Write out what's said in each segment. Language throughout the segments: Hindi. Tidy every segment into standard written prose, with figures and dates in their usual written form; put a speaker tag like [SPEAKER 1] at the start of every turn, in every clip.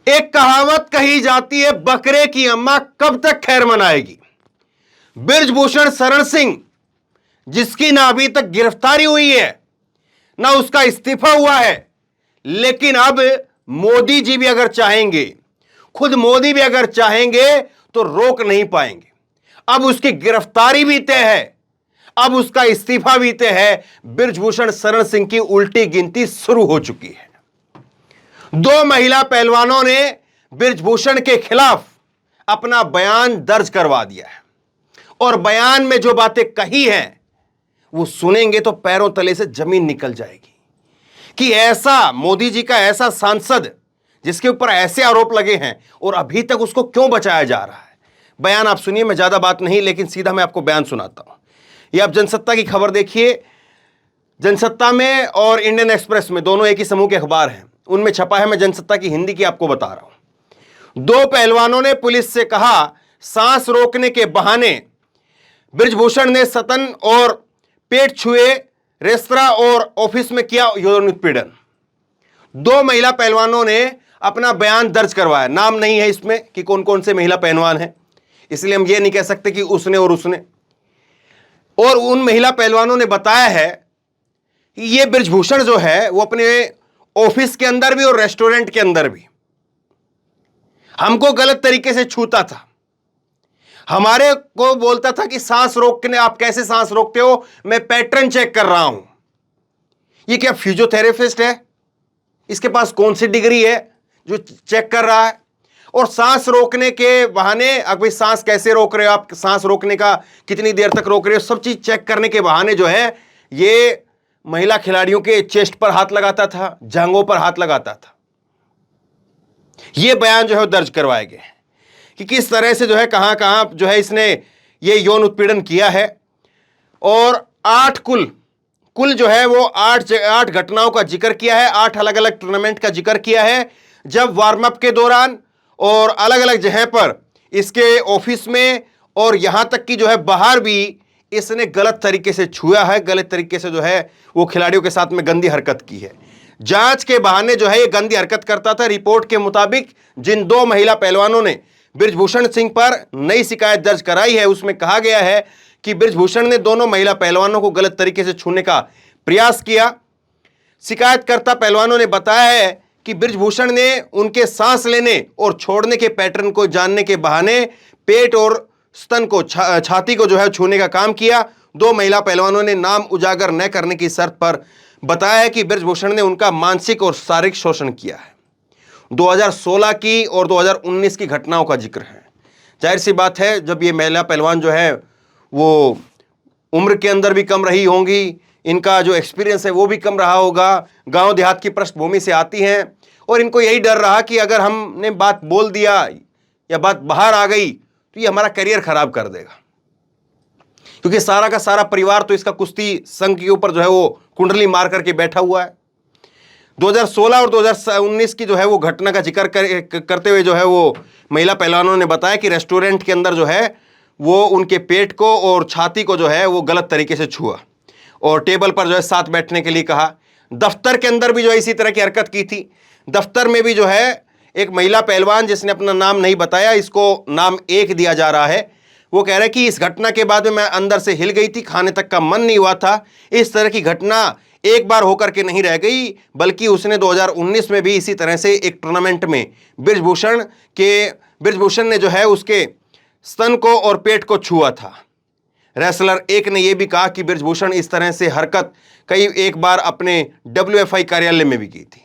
[SPEAKER 1] एक कहावत कही जाती है, बकरे की अम्मा कब तक खैर मनाएगी। बृजभूषण शरण सिंह, जिसकी ना अभी तक गिरफ्तारी हुई है ना उसका इस्तीफा हुआ है, लेकिन अब मोदी जी भी अगर चाहेंगे, खुद मोदी भी अगर चाहेंगे तो रोक नहीं पाएंगे। अब उसकी गिरफ्तारी भी तय है, अब उसका इस्तीफा भी तय है। बृजभूषण शरण सिंह की उल्टी गिनती शुरू हो चुकी है। दो महिला पहलवानों ने बृजभूषण के खिलाफ अपना बयान दर्ज करवा दिया है और बयान में जो बातें कही हैं वो सुनेंगे तो पैरों तले से जमीन निकल जाएगी कि ऐसा मोदी जी का ऐसा सांसद जिसके ऊपर ऐसे आरोप लगे हैं और अभी तक उसको क्यों बचाया जा रहा है। बयान आप सुनिए, मैं ज्यादा बात नहीं लेकिन सीधा मैं आपको बयान सुनाता हूं। ये आप जनसत्ता की खबर देखिए। जनसत्ता में और इंडियन एक्सप्रेस में, दोनों एक ही समूह के अखबार हैं, उनमें छपा है। मैं जनसत्ता की हिंदी की आपको बता रहा हूं। दो पहलवानों ने पुलिस से कहा, सांस रोकने के बहाने बृजभूषण ने सतन और पेट छुए, रेस्तरां और ऑफिस में किया यौन उत्पीड़न। दो महिला पहलवानों ने अपना बयान दर्ज करवाया। नाम नहीं है इसमें कि कौन कौन से महिला पहलवान हैं, इसलिए हम ये नहीं कह सकते कि उसने और उसने। और उन महिला पहलवानों ने बताया है कि ये बृजभूषण जो है वो अपने ऑफिस के अंदर भी और रेस्टोरेंट के अंदर भी हमको गलत तरीके से छूता था, हमारे को बोलता था कि सांस रोकने, आप कैसे सांस रोकते हो, मैं पैटर्न चेक कर रहा हूं। ये क्या फिजियोथेरेपिस्ट है? इसके पास कौन सी डिग्री है जो चेक कर रहा है? और सांस रोकने के बहाने, अब भाई सांस कैसे रोक रहे हो आप, सांस रोकने का कितनी देर तक रोक रहे हो, सब चीज चेक करने के बहाने जो है ये महिला खिलाड़ियों के चेस्ट पर हाथ लगाता था, जांघों पर हाथ लगाता था। ये बयान जो है दर्ज करवाए गए कि किस तरह से जो है कहां कहां जो है इसने ये यौन उत्पीड़न किया है। और कुल जो है वो आठ घटनाओं का जिक्र किया है, 8 अलग अलग टूर्नामेंट का जिक्र किया है, जब वार्म अप के दौरान और अलग अलग जगह पर, इसके ऑफिस में और यहां तक कि जो है बाहर भी इसने गलत तरीके से छुआ है, गलत तरीके से जो है वो खिलाड़ियों के साथ में गंदी हरकत की है। जांच के बहाने जो है ये गंदी हरकत करता था। रिपोर्ट के मुताबिक जिन दो महिला पहलवानों ने बृजभूषण सिंह पर नई शिकायत दर्ज कराई है, उसमें कहा गया है कि बृजभूषण ने दोनों महिला पहलवानों को गलत तरीके से छूने का प्रयास किया। शिकायतकर्ता पहलवानों ने बताया है कि बृजभूषण ने उनके सांस लेने और छोड़ने के पैटर्न को जानने के बहाने पेट और स्तन को, छाती को जो है छूने का काम किया। दो महिला पहलवानों ने नाम उजागर न करने की शर्त पर बताया है कि बृजभूषण ने उनका मानसिक और शारीरिक शोषण किया है। 2016 की और 2019 की घटनाओं का जिक्र है। जाहिर सी बात है, जब ये महिला पहलवान जो है वो उम्र के अंदर भी कम रही होंगी, इनका जो एक्सपीरियंस है वो भी कम रहा होगा, गांव देहात की पृष्ठभूमि से आती हैं और इनको यही डर रहा कि अगर हमने बात बोल दिया या बात बाहर आ गई तो ये हमारा करियर खराब कर देगा, क्योंकि सारा का सारा परिवार तो इसका कुश्ती संघ के ऊपर जो है वो कुंडली मार करके बैठा हुआ है। 2016 और 2019 की जो है वो घटना का जिक्र करते हुए जो है वो महिला पहलवानों ने बताया कि रेस्टोरेंट के अंदर जो है वो उनके पेट को और छाती को जो है वो गलत तरीके से छुआ और टेबल पर जो है साथ बैठने के लिए कहा। दफ्तर के अंदर भी जो है इसी तरह की हरकत की थी। दफ्तर में भी जो है एक महिला पहलवान, जिसने अपना नाम नहीं बताया, इसको नाम 1 दिया जा रहा है, वो कह रहा है कि इस घटना के बाद में मैं अंदर से हिल गई थी, खाने तक का मन नहीं हुआ था। इस तरह की घटना एक बार होकर के नहीं रह गई, बल्कि उसने 2019 में भी इसी तरह से एक टूर्नामेंट में बृजभूषण ने जो है उसके स्तन को और पेट को छुआ था। रेसलर 1 ने यह भी कहा कि बृजभूषण इस तरह से हरकत एक बार अपने WFI कार्यालय में भी की थी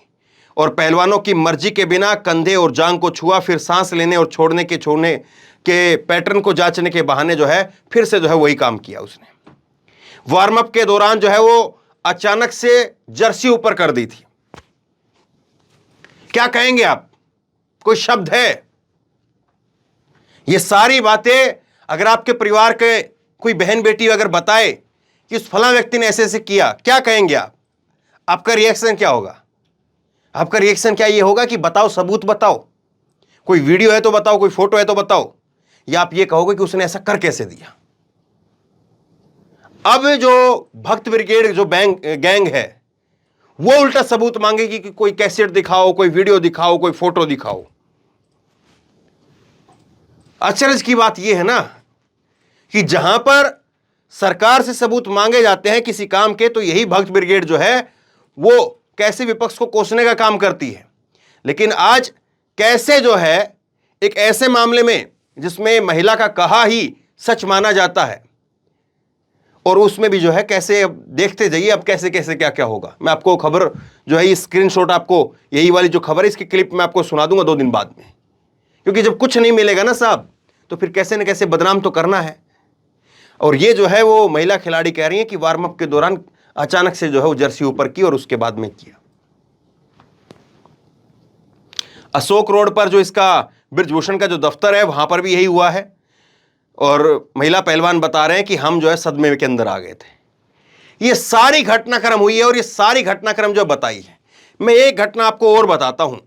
[SPEAKER 1] और पहलवानों की मर्जी के बिना कंधे और जांघ को छुआ, फिर सांस लेने और छोड़ने के पैटर्न को जांचने के बहाने जो है फिर से जो है वही काम किया उसने। वार्म अप के दौरान जो है वो अचानक से जर्सी ऊपर कर दी थी। क्या कहेंगे आप? कोई शब्द है? ये सारी बातें अगर आपके परिवार के कोई बहन बेटी अगर बताए कि उस फला व्यक्ति ने ऐसे ऐसे किया, क्या कहेंगे आप? आपका रिएक्शन क्या होगा? आपका रिएक्शन क्या ये होगा कि बताओ, सबूत बताओ, कोई वीडियो है तो बताओ, कोई फोटो है तो बताओ, या आप ये कहोगे कि उसने ऐसा कर कैसे दिया? अब जो भक्त ब्रिगेड जो गैंग है वो उल्टा सबूत मांगेगी कि कोई कैसेट दिखाओ, कोई वीडियो दिखाओ, कोई फोटो दिखाओ। अचरज की बात यह है ना कि जहां पर सरकार से सबूत मांगे जाते हैं किसी काम के, तो यही भक्त ब्रिगेड जो है वो कैसे विपक्ष को कोसने का काम करती है। लेकिन आज कैसे जो है एक ऐसे मामले में जिसमें महिला का कहा ही सच माना जाता है, और उसमें भी जो है कैसे, अब देखते जाइए अब कैसे कैसे क्या क्या होगा। मैं आपको खबर जो है ये स्क्रीनशॉट, आपको यही वाली जो खबर है इसकी क्लिप मैं आपको सुना दूंगा 2 दिन बाद में, क्योंकि जब कुछ नहीं मिलेगा ना साहब तो फिर कैसे न कैसे बदनाम तो करना है। और ये जो है वो महिला खिलाड़ी कह रही है कि वार्म अप के दौरान अचानक से जो है वो जर्सी ऊपर की और उसके बाद में किया। अशोक रोड पर जो इसका बृजभूषण का जो दफ्तर है वहां पर भी यही हुआ है, और महिला पहलवान बता रहे हैं कि हम जो है सदमे के अंदर आ गए थे। ये सारी घटनाक्रम हुई है और ये सारी घटनाक्रम जो बताई है। मैं एक घटना आपको और बताता हूं,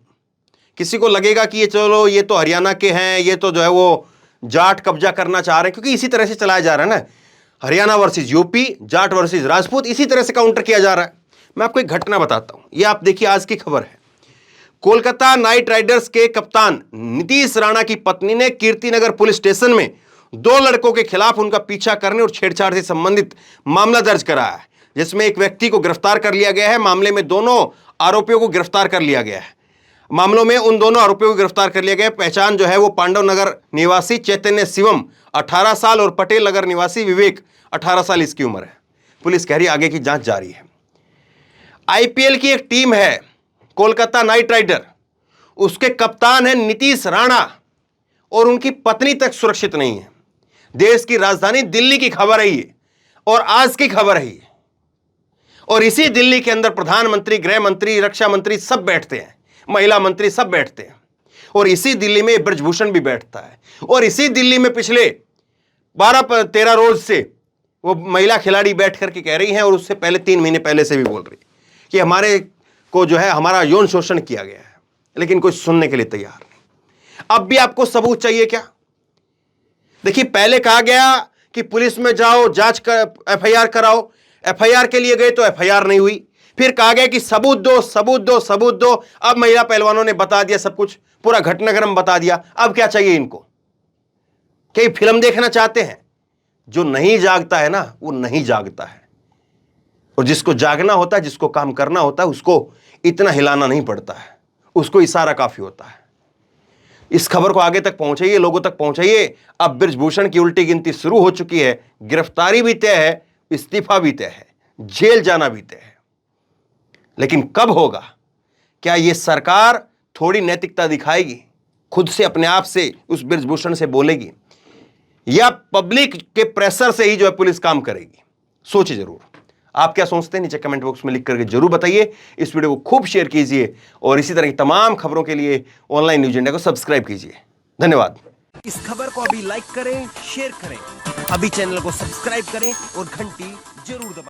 [SPEAKER 1] किसी को लगेगा कि ये चलो ये तो हरियाणा के हैं, ये तो जो है वो जाट कब्जा करना चाह रहे हैं, क्योंकि इसी तरह से चलाया जा रहा है ना, Haryana versus UP, Jat versus Rajput, इसी तरह से काउंटर किया जा रहा है। मैं आपको एक घटना बताता हूं, ये आप देखिए आज की खबर है। कोलकाता नाइट राइडर्स के कप्तान नीतीश राणा की पत्नी ने कीर्तिनगर पुलिस स्टेशन में 2 लड़कों के खिलाफ उनका पीछा करने और छेड़छाड़ से संबंधित मामला दर्ज कराया है, जिसमें एक व्यक्ति को गिरफ्तार कर लिया गया है। मामले में दोनों आरोपियों को गिरफ्तार कर लिया गया है। मामलों में उन दोनों आरोपियों को गिरफ्तार कर लिया गया। पहचान जो है वो पांडव नगर निवासी चैतन्य शिवम 18 साल और पटेल नगर निवासी विवेक 18 साल इसकी उम्र है। पुलिस कह रही है आगे की जांच जारी है। आईपीएल की एक टीम है कोलकाता नाइट राइडर, उसके कप्तान है नीतीश राणा और उनकी पत्नी तक सुरक्षित नहीं है। देश की राजधानी दिल्ली की खबर है ये, और आज की खबर है ये। और इसी दिल्ली के अंदर प्रधानमंत्री, गृह मंत्री, रक्षा मंत्री सब बैठते हैं, महिला मंत्री सब बैठते हैं, और इसी दिल्ली में बृजभूषण भी बैठता है। और इसी दिल्ली में पिछले 12-13 रोज से वो महिला खिलाड़ी बैठ करके कह रही हैं, और उससे पहले 3 महीने पहले से भी बोल रही कि हमारे को जो है हमारा यौन शोषण किया गया है, लेकिन कोई सुनने के लिए तैयार नहीं। अब भी आपको सबूत चाहिए क्या? देखिए, पहले कहा गया कि पुलिस में जाओ, जांच कर, एफआईआर कराओ। एफआईआर के लिए गए तो एफआईआर नहीं हुई। फिर कहा गया कि सबूत दो, सबूत दो, सबूत दो। अब महिला पहलवानों ने बता दिया सब कुछ, पूरा घटनाक्रम बता दिया। अब क्या चाहिए इनको? क्या फिल्म देखना चाहते हैं? जो नहीं जागता है ना वो नहीं जागता है, और जिसको जागना होता है, जिसको काम करना होता है, उसको इतना हिलाना नहीं पड़ता है, उसको इशारा काफी होता है। इस खबर को आगे तक पहुंचाइए, लोगों तक पहुंचाइए। अब बृजभूषण की उल्टी गिनती शुरू हो चुकी है। गिरफ्तारी भी तय है, इस्तीफा भी तय है, जेल जाना भी तय है। लेकिन कब होगा? क्या यह सरकार थोड़ी नैतिकता दिखाएगी, खुद से अपने आप से उस बृजभूषण से बोलेगी, या पब्लिक के प्रेशर से ही जो है पुलिस काम करेगी? सोचिए जरूर। आप क्या सोचते हैं नीचे कमेंट बॉक्स में लिख करके जरूर बताइए। इस वीडियो को खूब शेयर कीजिए और इसी तरह की तमाम खबरों के लिए ऑनलाइन न्यूज इंडिया को सब्सक्राइब कीजिए। धन्यवाद।
[SPEAKER 2] इस खबर को अभी लाइक करें, शेयर करें, अभी चैनल को सब्सक्राइब करें और घंटी जरूर दबाएं।